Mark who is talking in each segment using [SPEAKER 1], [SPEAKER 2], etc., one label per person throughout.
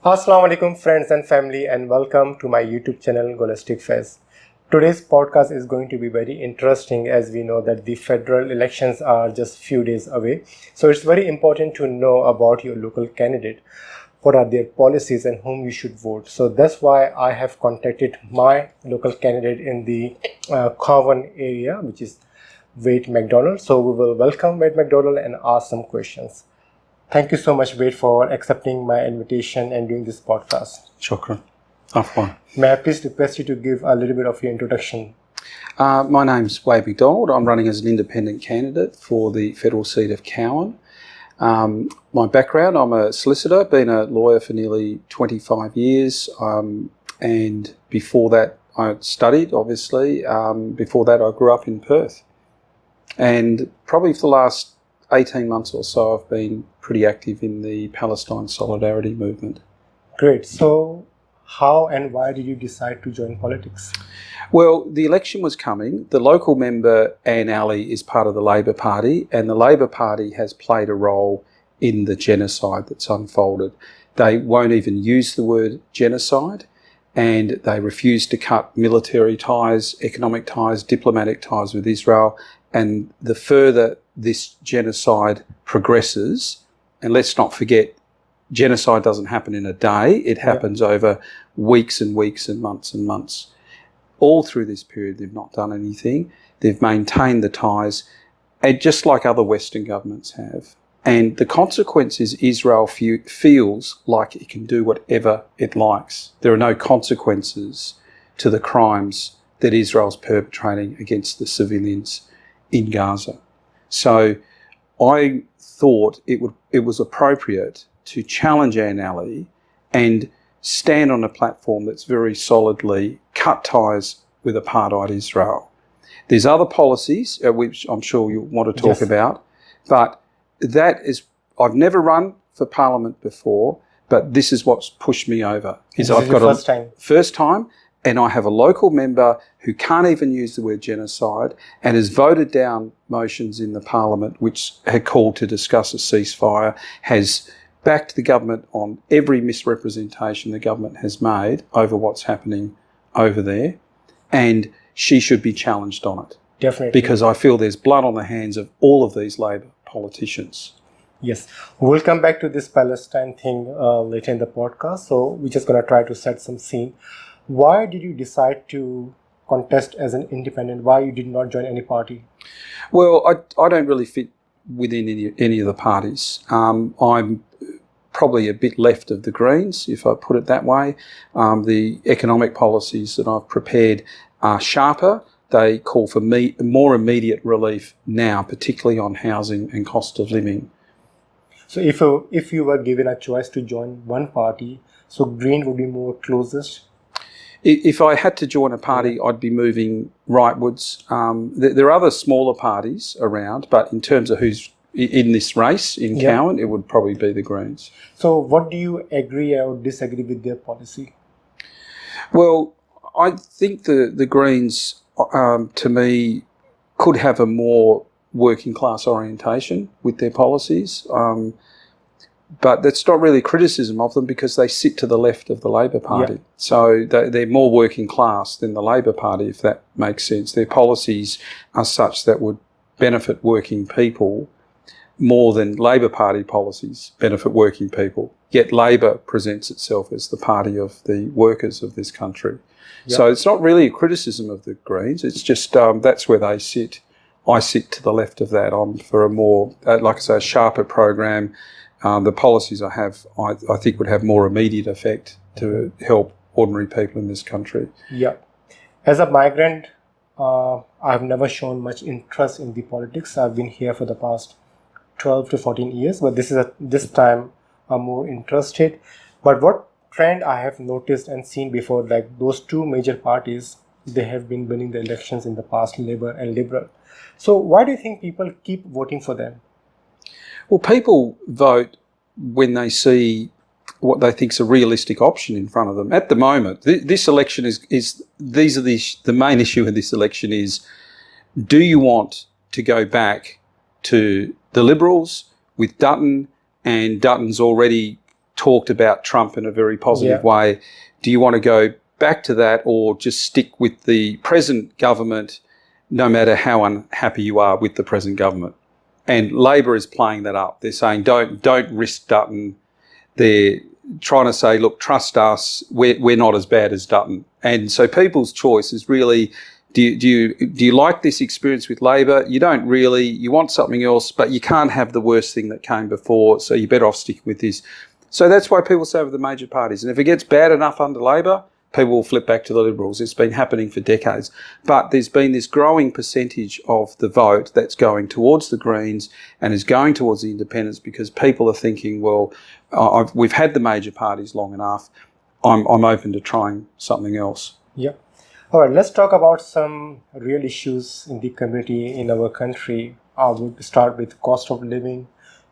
[SPEAKER 1] Assalamu alaikum friends and family, and welcome to my YouTube channel Holistic Fez. Today's podcast is going to be very interesting as we know that the federal elections are just few days away. So it's very important to know about your local candidate, what are their policies and whom you should vote. So that's why I have contacted my local candidate in the Cowan area, which is Wade McDonald. So we will welcome Wade McDonald and ask some questions. Thank you so much, Wade, for accepting my invitation and doing this podcast.
[SPEAKER 2] Shukran. Afwan.
[SPEAKER 1] May I please request you to give a little bit of your introduction?
[SPEAKER 2] My name's Wade McDonald. I'm running as an independent candidate for the federal seat of Cowan. My background, I'm a solicitor, been a lawyer for nearly 25 years, and before that I studied, obviously. Before that I grew up in Perth. And probably for the last 18 months or so I've been pretty active in the Palestine solidarity movement.
[SPEAKER 1] Great. So how and why did you decide to join politics?
[SPEAKER 2] Well, the election was coming. The local member, Anne Alley, is part of the Labor Party, and the Labor Party has played a role in the genocide that's unfolded. They won't even use the word genocide, and they refuse to cut military ties, economic ties, diplomatic ties with Israel. And the further this genocide progresses, and let's not forget, genocide doesn't happen in a day, it happens over weeks and weeks and months. All through this period they've not done anything. They've maintained the ties, and just like other Western governments have. And the consequence is Israel feels like it can do whatever it likes. There are no consequences to the crimes that Israel's perpetrating against the civilians in Gaza. So I thought it was appropriate to challenge Anne Alley and stand on a platform that's very solidly cut ties with apartheid Israel. There's other policies, which I'm sure you want to talk about, but that is, I've never run for Parliament before, but this is what's pushed me over.
[SPEAKER 1] I've got
[SPEAKER 2] first time, and I have a local member who can't even use the word genocide and has voted down motions in the Parliament which had called to discuss a ceasefire, has backed the government on every misrepresentation the government has made over what's happening over there, and she should be challenged on it.
[SPEAKER 1] Definitely.
[SPEAKER 2] Because I feel there's blood on the hands of all of these Labor politicians.
[SPEAKER 1] Yes, we'll come back to this Palestine thing later in the podcast, so we're just going to try to set some scene. Why did you decide to contest as an independent? Why you did not join any party?
[SPEAKER 2] Well, I don't really fit within any of the parties. I'm probably a bit left of the Greens, if I put it that way. The economic policies that I've prepared are sharper. They call for more immediate relief now, particularly on housing and cost of living.
[SPEAKER 1] So if you were given a choice to join one party, so Green would be more closest?
[SPEAKER 2] If I had to join a party, I'd be moving rightwards. There are other smaller parties around, but in terms of who's in this race in Cowan, it would probably be the Greens.
[SPEAKER 1] So what do you agree or disagree with their policy?
[SPEAKER 2] Well, I think the Greens, to me, could have a more working class orientation with their policies. But that's not really criticism of them because they sit to the left of the Labor Party. So they're more working class than the Labor Party, if that makes sense. Their policies are such that would benefit working people more than Labor Party policies benefit working people. Yet Labor presents itself as the party of the workers of this country. So it's not really a criticism of the Greens. It's just that's where they sit. I sit to the left of that. I'm for a more, like I say, a sharper program. The policies I have, I think, would have more immediate effect to help ordinary people in this country. Yeah.
[SPEAKER 1] As a migrant, I've never shown much interest in the politics. I've been here for the past 12 to 14 years, but this time I'm more interested. But what trend I have noticed and seen before, like those two major parties, they have been winning the elections in the past, Labour and Liberal. So why do you think people keep voting for them?
[SPEAKER 2] Well, people vote when they see what they think is a realistic option in front of them. At the moment, this election the main issue in this election is, do you want to go back to the Liberals with Dutton, and Dutton's already talked about Trump in a very positive way. Do you want to go back to that or just stick with the present government no matter how unhappy you are with the present government? And Labor is playing that up. They're saying don't risk Dutton. They're trying to say, look, trust us. We're not as bad as Dutton. And so people's choice is really, do you like this experience with Labor? You don't really. You want something else, but you can't have the worst thing that came before. So you're better off sticking with this. So that's why people say with the major parties. And if it gets bad enough under Labor, people will flip back to the Liberals. It's been happening for decades. But there's been this growing percentage of the vote that's going towards the Greens and is going towards the Independents because people are thinking, well, we've had the major parties long enough. I'm open to trying something else.
[SPEAKER 1] Yeah. All right, let's talk about some real issues in the community in our country. I would start with cost of living,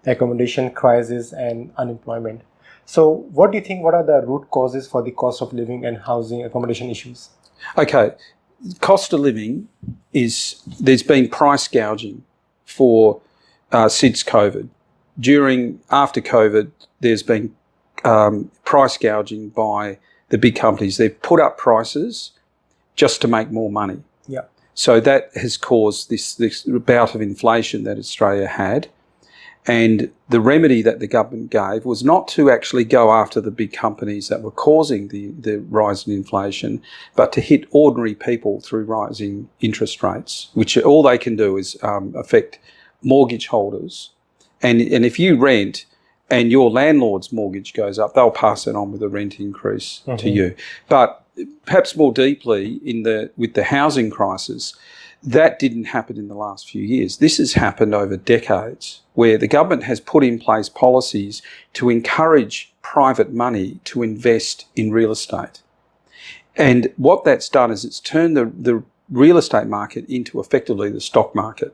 [SPEAKER 1] accommodation crisis, and unemployment. So what do you think, what are the root causes for the cost of living and housing accommodation issues?
[SPEAKER 2] Okay, cost of living there's been price gouging for since COVID. After COVID, there's been price gouging by the big companies. They've put up prices just to make more money.
[SPEAKER 1] Yeah.
[SPEAKER 2] So that has caused this bout of inflation that Australia had. And the remedy that the government gave was not to actually go after the big companies that were causing the rise in inflation, but to hit ordinary people through rising interest rates, which all they can do is affect mortgage holders. And if you rent and your landlord's mortgage goes up, they'll pass it on with a rent increase to you. But perhaps more deeply with the housing crisis, that didn't happen in the last few years. This has happened over decades, where the government has put in place policies to encourage private money to invest in real estate. And what that's done is it's turned the real estate market into effectively the stock market.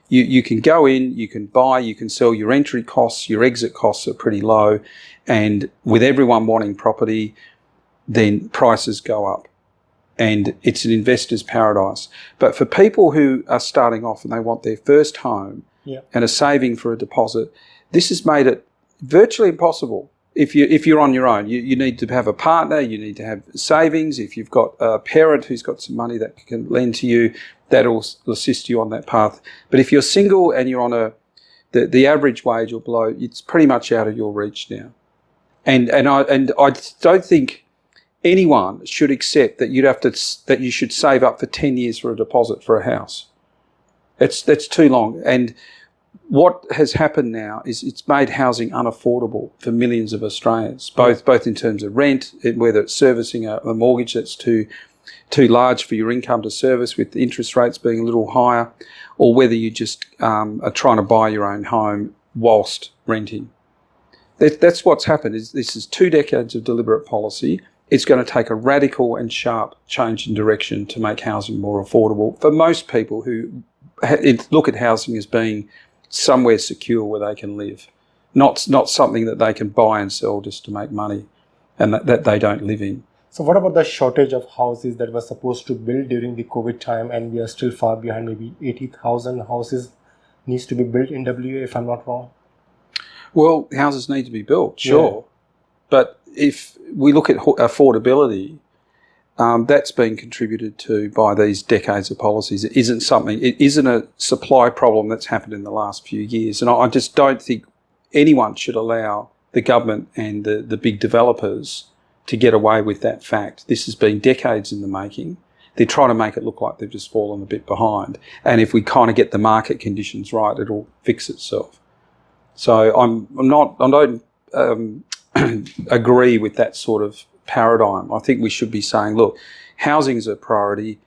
[SPEAKER 2] You can go in, you can buy, you can sell. Your entry costs, your exit costs are pretty low. And with everyone wanting property, then prices go up. And it's an investor's paradise. But for people who are starting off and they want their first home and are saving for a deposit, this has made it virtually impossible. If you're on your own, you need to have a partner, you need to have savings. If you've got a parent who's got some money that can lend to you, that'll assist you on that path. But if you're single and you're on the average wage or below, it's pretty much out of your reach now. And I don't think anyone should accept that that you should save up for 10 years for a deposit for a house. That's too long. And what has happened now is it's made housing unaffordable for millions of Australians, both in terms of rent, whether it's servicing a mortgage that's too large for your income to service with the interest rates being a little higher, or whether you just are trying to buy your own home whilst renting. That's what's happened. This is 2 decades of deliberate policy. It's going to take a radical and sharp change in direction to make housing more affordable for most people who look at housing as being somewhere secure where they can live, not something that they can buy and sell just to make money and that they don't live in.
[SPEAKER 1] So what about the shortage of houses that were supposed to build during the COVID time, and we are still far behind? Maybe 80,000 houses needs to be built in WA, if I'm not wrong.
[SPEAKER 2] Well, houses need to be built, sure. Yeah. But if we look at affordability, that's been contributed to by these decades of policies. It isn't a supply problem that's happened in the last few years. And I just don't think anyone should allow the government and the big developers to get away with that fact. This has been decades in the making. They're trying to make it look like they've just fallen a bit behind. And if we kind of get the market conditions right, it'll fix itself. So I don't agree with that sort of paradigm. I think we should be saying, look, housing is a priority.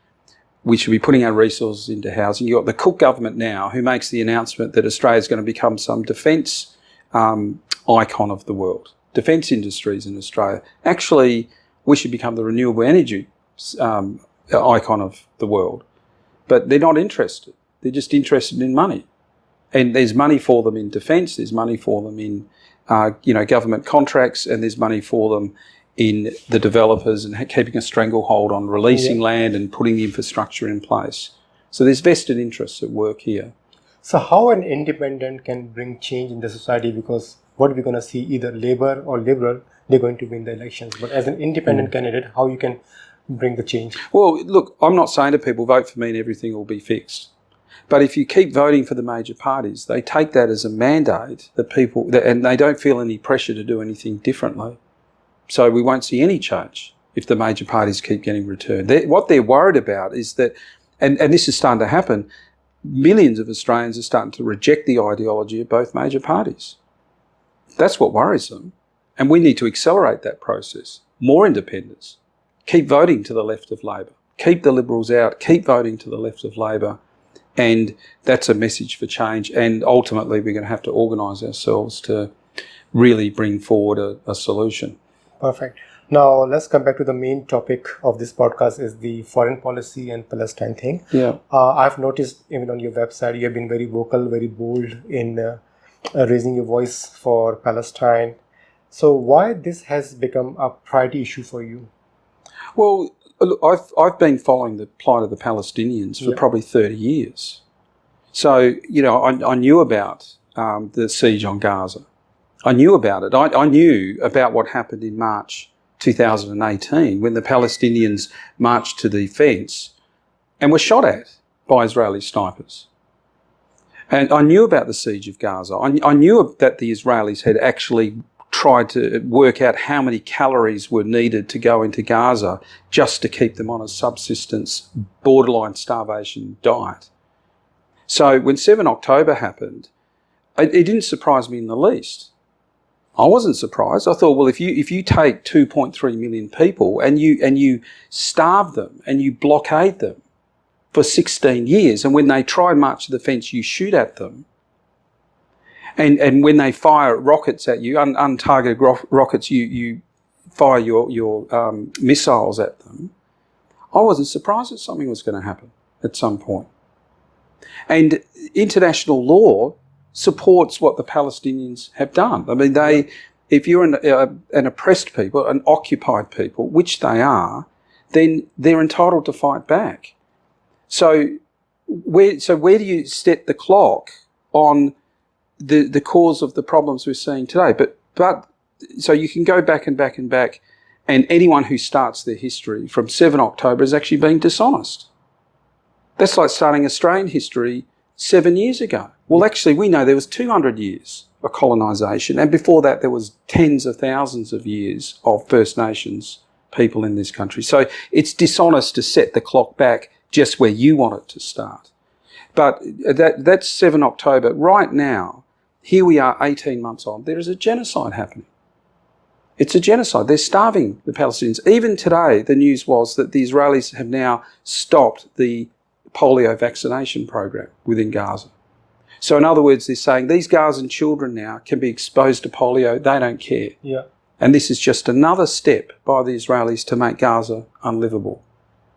[SPEAKER 2] We should be putting our resources into housing. You've got the Cook government now who makes the announcement that Australia is going to become some defence icon of the world. Defence industries in Australia. Actually, we should become the renewable energy icon of the world. But they're not interested. They're just interested in money. And there's money for them in defence, there's money for them in government contracts, and there's money for them in the developers and keeping a stranglehold on releasing land and putting the infrastructure in place. So there's vested interests at work here.
[SPEAKER 1] So how an independent can bring change in the society? Because what we're going to see, either Labour or Liberal, they're going to win the elections. But as an independent candidate, how you can bring the change?
[SPEAKER 2] Well, look, I'm not saying to people, vote for me and everything will be fixed. But if you keep voting for the major parties, they take that as a mandate that people, and they don't feel any pressure to do anything differently. So we won't see any change if the major parties keep getting returned. What they're worried about is that, and this is starting to happen, millions of Australians are starting to reject the ideology of both major parties. That's what worries them. And we need to accelerate that process. More independence. Keep voting to the left of Labor. Keep the Liberals out. Keep voting to the left of Labor. And that's a message for change. And ultimately, we're going to have to organise ourselves to really bring forward a solution.
[SPEAKER 1] Perfect. Now, let's come back to the main topic of this podcast, is the foreign policy and Palestine thing.
[SPEAKER 2] Yeah.
[SPEAKER 1] I've noticed even on your website, you have been very vocal, very bold in raising your voice for Palestine. So why this has become a priority issue for you?
[SPEAKER 2] Well, look, I've been following the plight of the Palestinians for probably 30 years. So, you know, I knew about the siege on Gaza. I knew about it. I knew about what happened in March 2018 when the Palestinians marched to the fence and were shot at by Israeli snipers. And I knew about the siege of Gaza. I knew that the Israelis had actually tried to work out how many calories were needed to go into Gaza just to keep them on a subsistence, borderline starvation diet. So when 7 October happened, it didn't surprise me in the least. I wasn't surprised. I thought, well, if you take 2.3 million people and you starve them and you blockade them for 16 years, and when they try and march to the fence, you shoot at them, and when they fire rockets at you, untargeted rockets, you fire your missiles at them, I wasn't surprised that something was going to happen at some point. And international law supports what the Palestinians have done. I mean, if you're an oppressed people, an occupied people, which they are, then they're entitled to fight back. So where do you set the clock on the cause of the problems we're seeing today? But so you can go back and back and back, and anyone who starts their history from 7 October is actually being dishonest. That's like starting Australian history 7 years ago. Well, actually, we know there was 200 years of colonisation, and before that there was tens of thousands of years of First Nations people in this country. So it's dishonest to set the clock back just where you want it to start. But that's 7 October. Right now, here we are 18 months on, there is a genocide happening. It's a genocide. They're starving the Palestinians. Even today, the news was that the Israelis have now stopped the polio vaccination program within Gaza. So in other words, they're saying these Gazan children now can be exposed to polio. They don't care.
[SPEAKER 1] Yeah.
[SPEAKER 2] And this is just another step by the Israelis to make Gaza unlivable,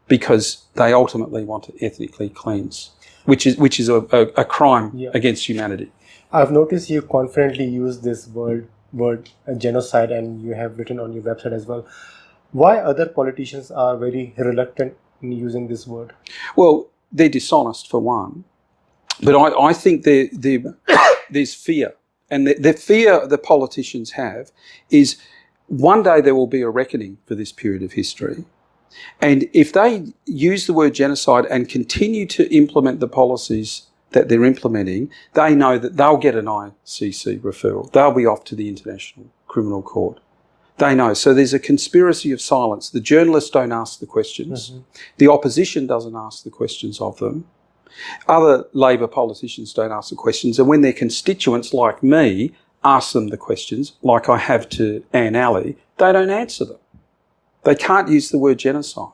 [SPEAKER 2] because they ultimately want to ethnically cleanse, which is a crime against humanity.
[SPEAKER 1] I've noticed you confidently use this word genocide, and you have written on your website as well. Why other politicians are very reluctant in using this word?
[SPEAKER 2] Well, they're dishonest for one, but I think there's fear, and the fear the politicians have is one day there will be a reckoning for this period of history. And if they use the word genocide and continue to implement the policies that they're implementing, they know that they'll get an ICC referral. They'll be off to the International Criminal Court. They know. So there's a conspiracy of silence. The journalists don't ask the questions. Mm-hmm. The opposition doesn't ask the questions of them. Other Labor politicians don't ask the questions. And when their constituents, like me, ask them the questions, like I have to Anne Alley, they don't answer them. They can't use the word genocide,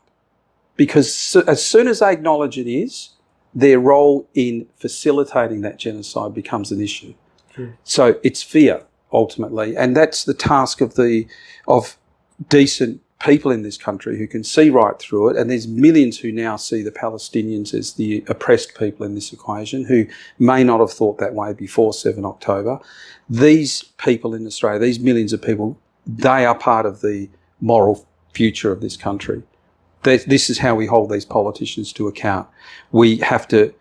[SPEAKER 2] because as soon as they acknowledge it is, their role in facilitating that genocide becomes an issue. Mm. So it's fear, ultimately, and that's the task of decent people in this country who can see right through it. And there's millions who now see the Palestinians as the oppressed people in this equation, who may not have thought that way before 7 October. These people in Australia, these millions of people, they are part of the moral future of this country. This is how we hold these politicians to account. We have to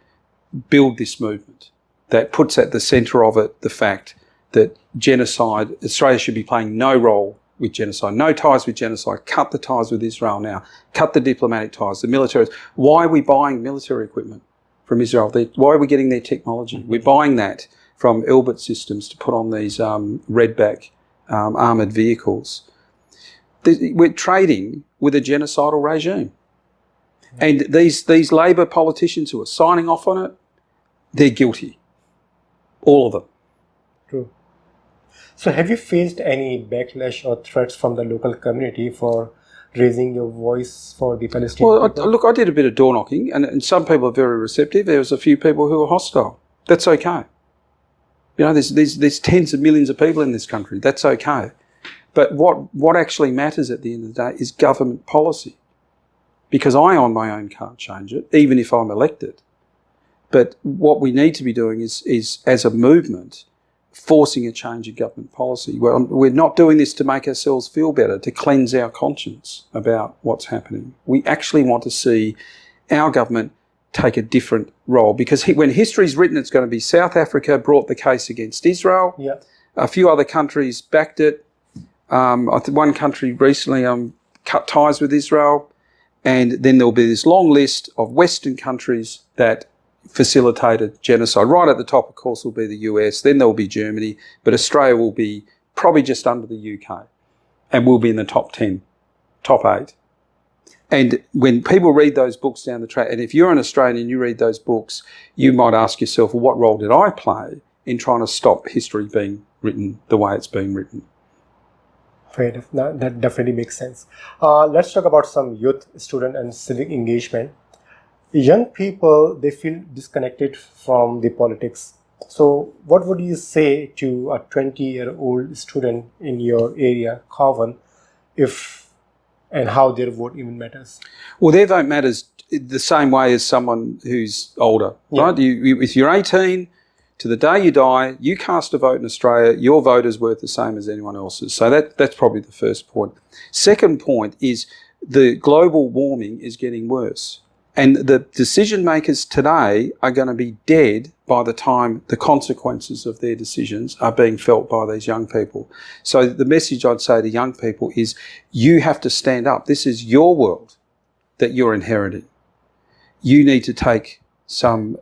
[SPEAKER 2] build this movement that puts at the centre of it the fact that genocide, Australia should be playing no role with genocide, no ties with genocide, cut the ties with Israel now, cut the diplomatic ties, the military. Why are we buying military equipment from Israel? Why are we getting their technology? We're buying that from Elbit Systems to put on these redback armoured vehicles. We're trading with a genocidal regime. And these Labor politicians who are signing off on it, they're guilty. All of them.
[SPEAKER 1] True. So have you faced any backlash or threats from the local community for raising your voice for the Palestinian people?
[SPEAKER 2] Look, I did a bit of door knocking, and some people are very receptive. There was a few people who were hostile. That's okay. You know, there's tens of millions of people in this country. That's okay. But what actually matters at the end of the day is government policy. Because I, on my own, can't change it, even if I'm elected. But what we need to be doing is as a movement, forcing a change in government policy. We're not doing this to make ourselves feel better, to cleanse our conscience about what's happening. We actually want to see our government take a different role. Because when history's written, it's going to be South Africa brought the case against Israel.
[SPEAKER 1] Yeah.
[SPEAKER 2] A few other countries backed it. I think one country recently cut ties with Israel. And then there'll be this long list of Western countries that facilitated genocide. Right at the top, of course, will be the US. Then there'll be Germany. But Australia will be probably just under the UK. And we'll be in the top 10, top 8. And when people read those books down the track, and if you're an Australian and you read those books, you might ask yourself, well, what role did I play in trying to stop history being written the way it's being written?
[SPEAKER 1] Fair enough. That definitely makes sense. Let's talk about some youth, student and civic engagement. Young people, they feel disconnected from the politics. So what would you say to a 20-year-old student in your area, Cowan, and how their vote even matters?
[SPEAKER 2] Well, their vote matters the same way as someone who's older, right? If you're 18, to the day you die, you cast a vote in Australia, your vote is worth the same as anyone else's. So that's probably the first point. Second point is the global warming is getting worse. And the decision makers today are going to be dead by the time the consequences of their decisions are being felt by these young people. So the message I'd say to young people is you have to stand up. This is your world that you're inheriting. You need to take some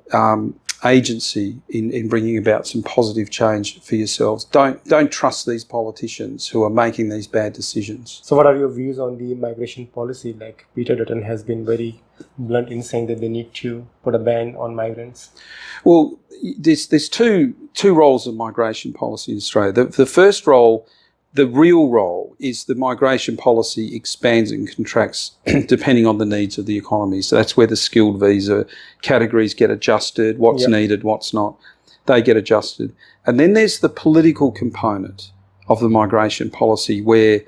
[SPEAKER 2] agency in bringing about some positive change for yourselves. Don't trust these politicians who are making these bad decisions.
[SPEAKER 1] So what are your views on the migration policy? Like Peter Dutton has been very blunt in saying that they need to put a ban on migrants.
[SPEAKER 2] Well, there's two roles of migration policy in Australia. The first role, the real role, is the migration policy expands and contracts depending on the needs of the economy. So that's where the skilled visa categories get adjusted, what's needed, what's not. They get adjusted. And then there's the political component of the migration policy where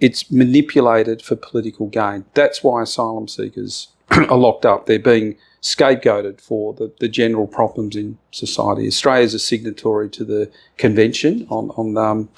[SPEAKER 2] it's manipulated for political gain. That's why asylum seekers are locked up. They're being scapegoated for the general problems in society. Australia is a signatory to the Convention on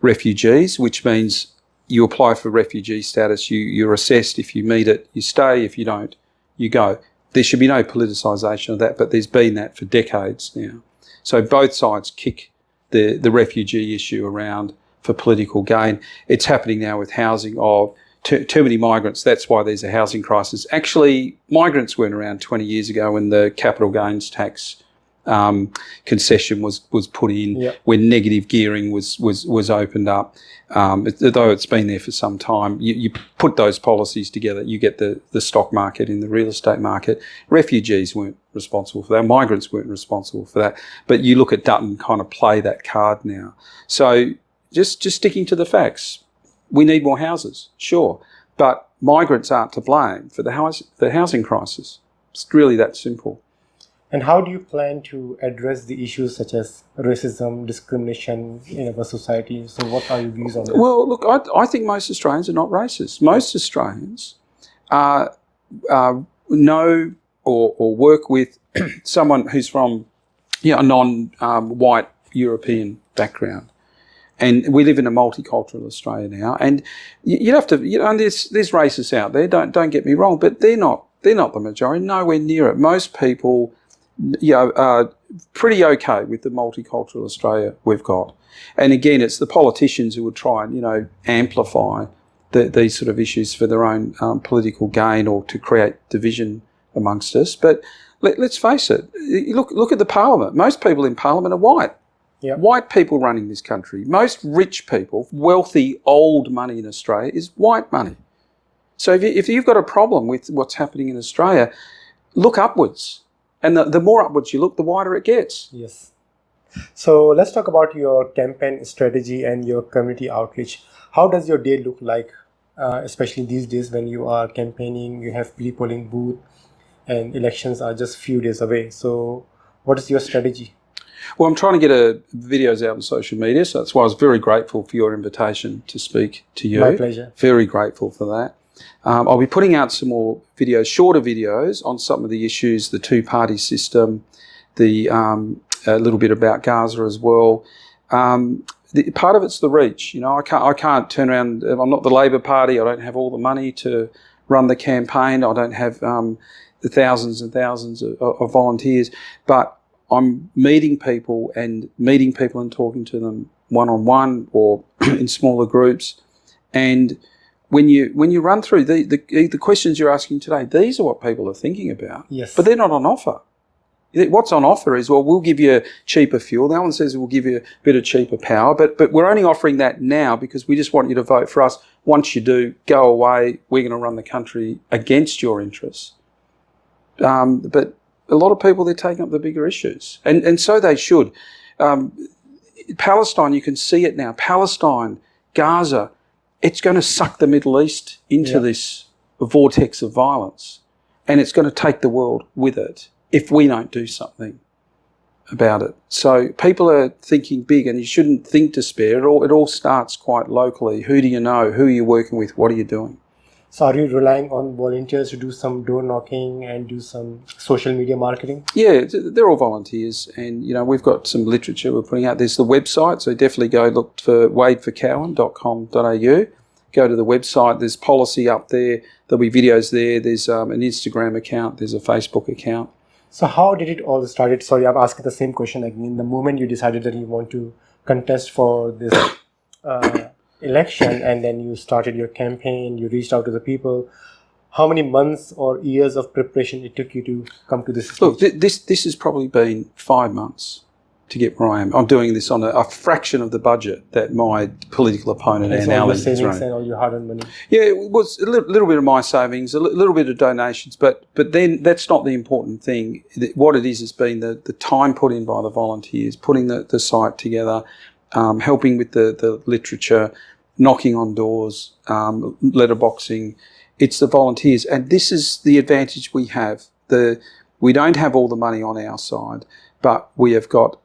[SPEAKER 2] refugees, which means you apply for refugee status, you're assessed. If you meet it, you stay. If you don't, you go. There should be no politicisation of that, but there's been that for decades now. So both sides kick the refugee issue around for political gain. It's happening now with housing of too many migrants. That's why there's a housing crisis. Actually, migrants weren't around 20 years ago when the capital gains tax concession was put in, when negative gearing was opened up. Though it's been there for some time, you put those policies together, you get the stock market in the real estate market. Refugees weren't responsible for that. Migrants weren't responsible for that. But you look at Dutton kind of play that card now. So just sticking to the facts. We need more houses, sure, but migrants aren't to blame for the housing crisis. It's really that simple.
[SPEAKER 1] And how do you plan to address the issues such as racism, discrimination in our society? So what are your views on that?
[SPEAKER 2] Well, look, I think most Australians are not racist. Most Australians know or work with someone who's from a non-white European background. And we live in a multicultural Australia now, and you'd have to, and there's racists out there. Don't get me wrong, but they're not the majority. Nowhere near it. Most people pretty okay with the multicultural Australia we've got. And again, it's the politicians who would try and, amplify these sort of issues for their own political gain or to create division amongst us. But let's face it, look at the parliament. Most people in parliament are white.
[SPEAKER 1] Yep.
[SPEAKER 2] White people running this country. Most rich people, wealthy, old money in Australia is white money. So if you've got a problem with what's happening in Australia, look upwards. And the more upwards you look, the wider it gets.
[SPEAKER 1] Yes. So let's talk about your campaign strategy and your community outreach. How does your day look like, especially these days when you are campaigning, you have pre-polling booth and elections are just few days away. So what is your strategy?
[SPEAKER 2] Well, I'm trying to get videos out on social media, so that's why I was very grateful for your invitation to speak to you.
[SPEAKER 1] My pleasure.
[SPEAKER 2] Very grateful for that. I'll be putting out some more videos, shorter videos on some of the issues, the two-party system, a little bit about Gaza as well. Part of it's the reach. I can't turn around. I'm not the Labor Party. I don't have all the money to run the campaign. I don't have the thousands and thousands of volunteers, but I'm meeting people and talking to them one-on-one or in smaller groups. And when you run through the questions you're asking today, these are what people are thinking about.
[SPEAKER 1] Yes.
[SPEAKER 2] But they're not on offer. What's on offer is, well, we'll give you cheaper fuel. No one says we'll give you a bit of cheaper power, but we're only offering that now because we just want you to vote for us. Once you do, go away. We're going to run the country against your interests. But a lot of people, they're taking up the bigger issues. And so they should. Palestine, you can see it now. Palestine, Gaza, it's going to suck the Middle East into this vortex of violence. And it's going to take the world with it if we don't do something about it. So people are thinking big, and you shouldn't think despair. It all starts quite locally. Who do you know? Who are you working with? What are you doing?
[SPEAKER 1] So are you relying on volunteers to do some door knocking and do some social media marketing? Yeah,
[SPEAKER 2] they're all volunteers, and we've got some literature we're putting out. There's the website, so definitely go look for wadeforcowan.com.au. Go to the website. There's policy up there. There'll be videos there. There's an Instagram account. There's a Facebook account.
[SPEAKER 1] So how did it all start? Sorry, I'm asking the same question again. The moment you decided that you want to contest for this election, and then you started your campaign, you reached out to the people, how many months or years of preparation it took you to come to this stage?
[SPEAKER 2] Look, this has probably been 5 months to get where I am. I'm doing this on a fraction of the budget that my political opponent
[SPEAKER 1] and
[SPEAKER 2] Anne
[SPEAKER 1] all
[SPEAKER 2] Alley
[SPEAKER 1] your savings
[SPEAKER 2] is running.
[SPEAKER 1] and all your hard-earned money.
[SPEAKER 2] Yeah, it was a little bit of my savings, a little bit of donations, but then that's not the important thing. What it is has been the time put in by the volunteers, putting the site together, helping with the literature, knocking on doors, letterboxing. It's the volunteers, and this is the advantage we have. We don't have all the money on our side, but we have got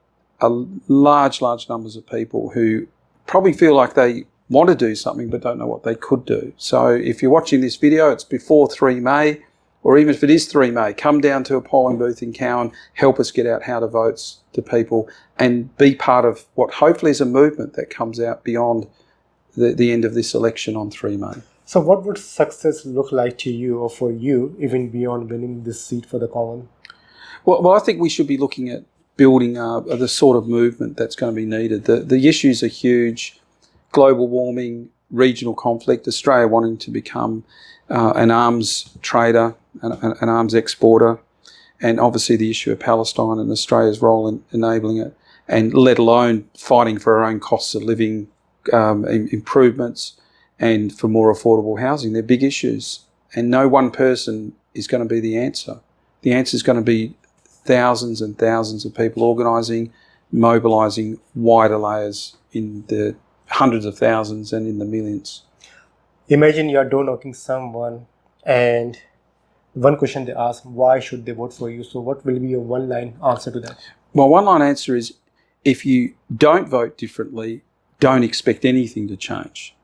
[SPEAKER 2] large numbers of people who probably feel like they want to do something but don't know what they could do. So if you're watching this video, it's before 3 May, or even if it is 3 May, come down to a polling booth in Cowan, help us get out how to votes to people, and be part of what hopefully is a movement that comes out beyond the end of this election on 3 May.
[SPEAKER 1] So what would success look like to you or for you, even beyond winning this seat for the Cowan?
[SPEAKER 2] Well, I think we should be looking at building the sort of movement that's going to be needed. The issues are huge: global warming, regional conflict, Australia wanting to become an arms trader, an arms exporter, and obviously the issue of Palestine and Australia's role in enabling it, and let alone fighting for our own costs of living improvements and for more affordable housing. They're big issues, and no one person is going to be the answer. The answer is going to be thousands and thousands of people organising, mobilising wider layers in the hundreds of thousands and in the millions.
[SPEAKER 1] Imagine you are door knocking someone, and one question they ask, why should they vote for you? So what will be your one-line answer to that?
[SPEAKER 2] My one-line answer is, if you don't vote differently, don't expect anything to change.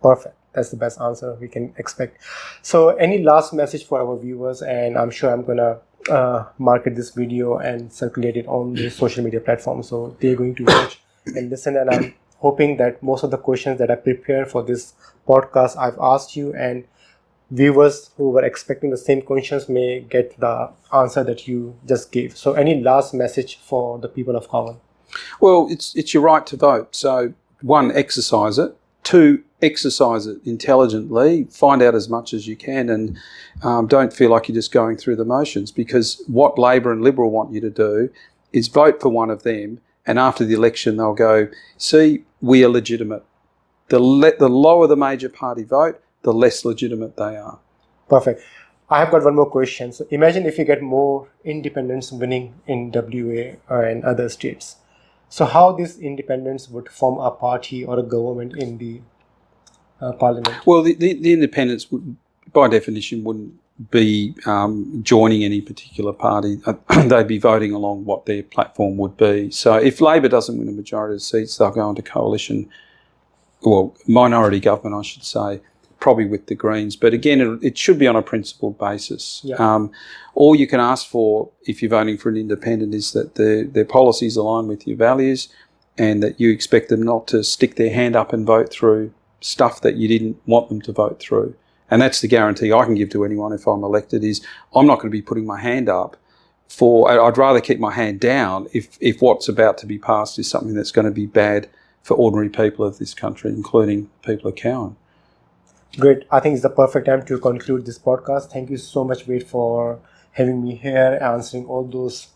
[SPEAKER 1] Perfect. That's the best answer we can expect. So any last message for our viewers? And I'm sure I'm going to market this video and circulate it on the social media platforms, so they're going to watch and listen. And I'm hoping that most of the questions that I prepared for this podcast I've asked you, and viewers who were expecting the same questions may get the answer that you just gave. So any last message for the people of Cowan?
[SPEAKER 2] Well, it's your right to vote. So, one, exercise it. Two, exercise it intelligently. Find out as much as you can, and don't feel like you're just going through the motions, because what Labor and Liberal want you to do is vote for one of them, and after the election they'll go, see, we are legitimate. The lower the major party vote, the less legitimate they are.
[SPEAKER 1] Perfect. I have got one more question. So imagine if you get more independents winning in WA and other states. So how these independents would form a party or a government in the parliament?
[SPEAKER 2] Well, the independents would, by definition, wouldn't be joining any particular party. They'd be voting along what their platform would be. So if Labor doesn't win a majority of the seats, they'll go into coalition, well, minority government, I should say, probably with the Greens. But again, it should be on a principled basis.
[SPEAKER 1] Yeah.
[SPEAKER 2] All you can ask for if you're voting for an independent is that their policies align with your values, and that you expect them not to stick their hand up and vote through stuff that you didn't want them to vote through. And that's the guarantee I can give to anyone if I'm elected, is I'm not going to be putting my hand up for, I'd rather keep my hand down if what's about to be passed is something that's going to be bad for ordinary people of this country, including people of Cowan.
[SPEAKER 1] Great. I think it's the perfect time to conclude this podcast. Thank you so much, Wade, for having me here, answering all those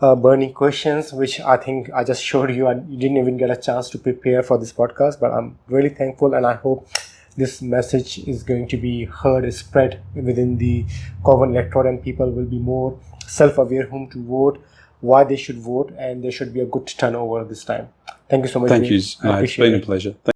[SPEAKER 1] burning questions, which I think I just showed you, and you didn't even get a chance to prepare for this podcast. But I'm really thankful, and I hope this message is going to be heard and spread within the Cowan electorate, and people will be more self-aware whom to vote, why they should vote, and there should be a good turnover this time. Thank you so much.
[SPEAKER 2] Thank you.
[SPEAKER 1] I
[SPEAKER 2] It's been a pleasure.